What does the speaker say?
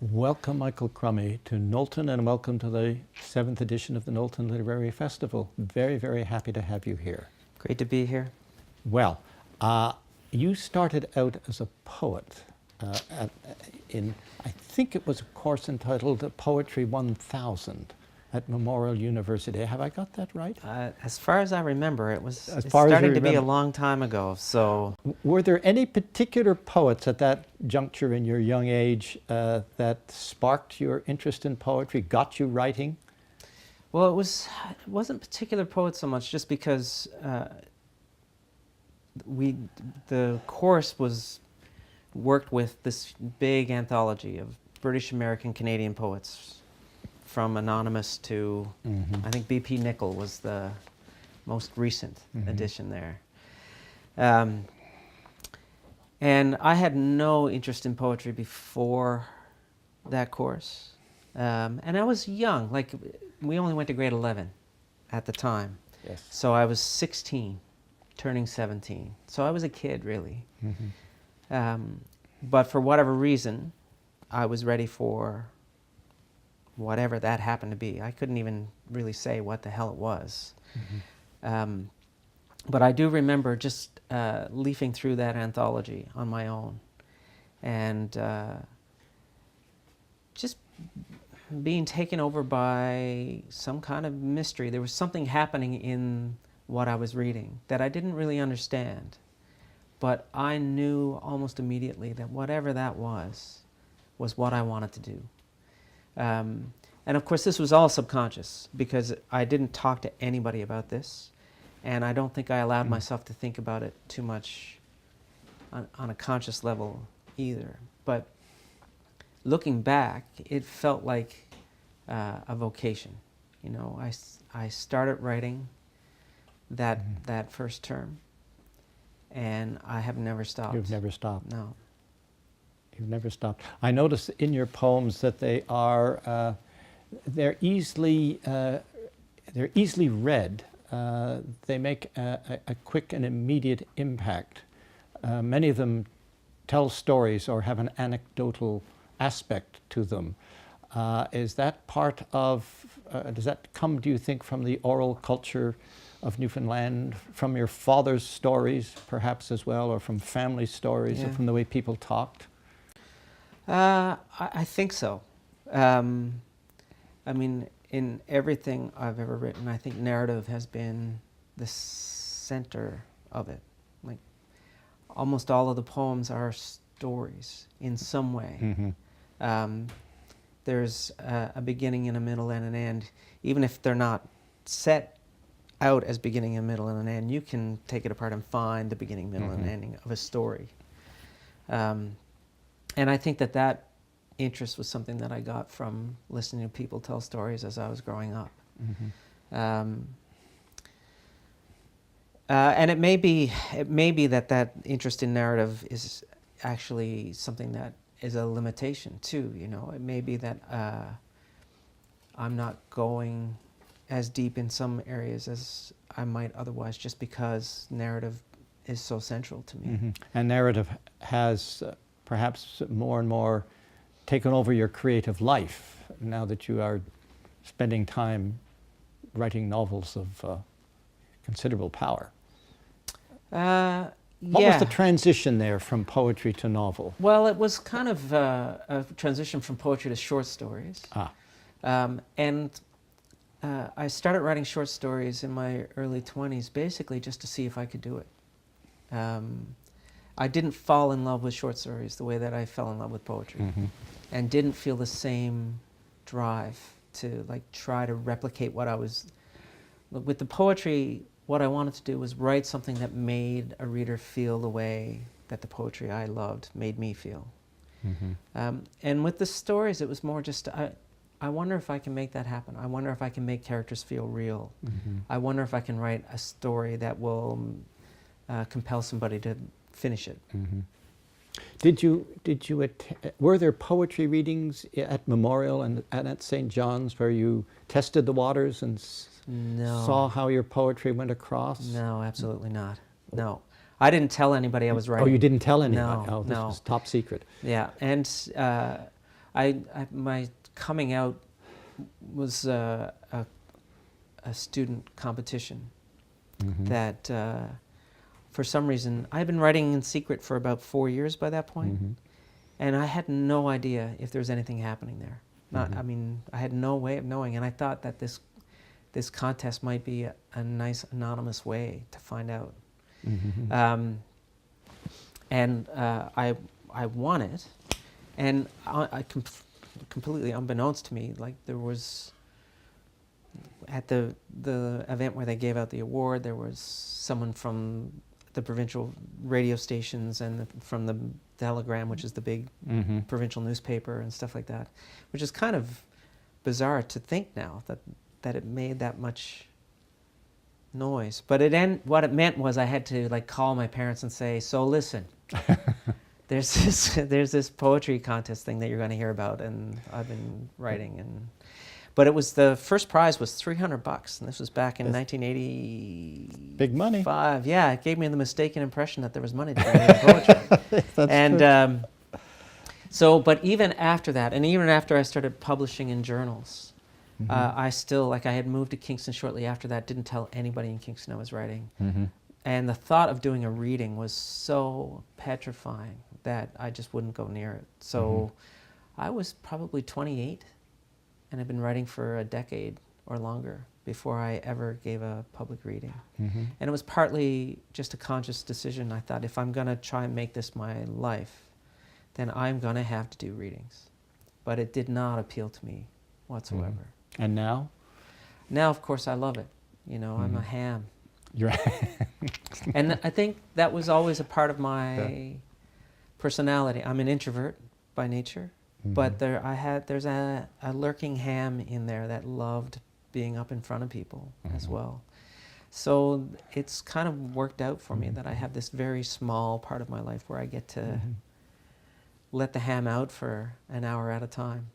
Welcome, Michael Crummey, to Knowlton, and welcome to the 7th edition of the Knowlton Literary Festival. Very, very happy to have you here. Great to be here. Well, you started out as a poet I think it was a course entitled Poetry 1000 at Memorial University. Have I got that right? As far as I remember, it's starting to be a long time ago. So, were there any particular poets at that juncture in your young age that sparked your interest in poetry, got you writing? Well, it wasn't particular poets so much, just because the course worked with this big anthology of British American Canadian poets, from anonymous to, I think B.P. Nichol was the most recent edition there. And I had no interest in poetry before that course. And I was young, like we only went to grade 11 at the time. Yes. So I was 16, turning 17. So I was a kid, really. But for whatever reason, I was ready for whatever that happened to be. I couldn't even really say what the hell it was. But I do remember just leafing through that anthology on my own and just being taken over by some kind of mystery. There was something happening in what I was reading that I didn't really understand. But I knew almost immediately that whatever that was what I wanted to do. And of course, this was all subconscious, because I didn't talk to anybody about this, and I don't think I allowed myself to think about it too much on a conscious level either. But looking back, it felt like a vocation. You know, I started writing that first term, and I have never stopped. You've never stopped? No. You've never stopped. I notice in your poems that they're easily read. They make a quick and immediate impact. Many of them tell stories or have an anecdotal aspect to them. Is that part of, does that come, do you think, from the oral culture of Newfoundland, from your father's stories perhaps as well, or from family stories, or from the way people talked? I think so. I mean, in everything I've ever written, I think narrative has been the center of it. Like, almost all of the poems are stories in some way. There's a beginning and a middle and an end. Even if they're not set out as beginning and middle and an end, you can take it apart and find the beginning, middle, and ending of a story. And I think that interest was something that I got from listening to people tell stories as I was growing up. And it may be that interest in narrative is actually something that is a limitation too. You know, it may be that I'm not going as deep in some areas as I might otherwise, just because narrative is so central to me. And narrative has perhaps more and more taken over your creative life now that you are spending time writing novels of considerable power. What was the transition there from poetry to novel? Well, it was kind of a transition from poetry to short stories. And I started writing short stories in my early 20s, basically just to see if I could do it. I didn't fall in love with short stories the way that I fell in love with poetry, and didn't feel the same drive to try to replicate what I was. With the poetry, what I wanted to do was write something that made a reader feel the way that the poetry I loved made me feel. And with the stories, it was more just, I wonder if I can make that happen. I wonder if I can make characters feel real. I wonder if I can write a story that will compel somebody to finish it. Were there poetry readings at Memorial and at St. John's where you tested the waters and saw how your poetry went across? No, absolutely not. No. I didn't tell anybody I was writing. Oh, you didn't tell anybody? No, oh, this was top secret. Yeah, and my coming out was a student competition that for some reason, I had been writing in secret for about 4 years by that point, and I had no idea if there was anything happening there. I mean, I had no way of knowing, and I thought that this contest might be a nice anonymous way to find out. And I won it, and completely unbeknownst to me, like there was, at the event where they gave out the award, there was someone from the provincial radio stations and from the Telegram, which is the big provincial newspaper and stuff like that, which is kind of bizarre to think now that it made that much noise. But what it meant was I had to like call my parents and say, so listen, there's this poetry contest thing that you're going to hear about, and I've been writing. But it was, the first prize was $300, and this was back in 1980. Big money. Yeah, it gave me the mistaken impression that there was money to be made in poetry. That's true. So, but even after that, and even after I started publishing in journals, I still, like I had moved to Kingston shortly after that, didn't tell anybody in Kingston I was writing. And the thought of doing a reading was so petrifying that I just wouldn't go near it. So I was probably 28 and had been writing for a decade or longer before I ever gave a public reading. And it was partly just a conscious decision. I thought, if I'm going to try and make this my life, then I'm going to have to do readings. But it did not appeal to me whatsoever. And now? Now, of course, I love it. You know, I'm a ham. You're And I think that was always a part of my personality. I'm an introvert by nature, but there's a lurking ham in there that loved being up in front of people as well. So it's kind of worked out for me that I have this very small part of my life where I get to let the ham out for an hour at a time.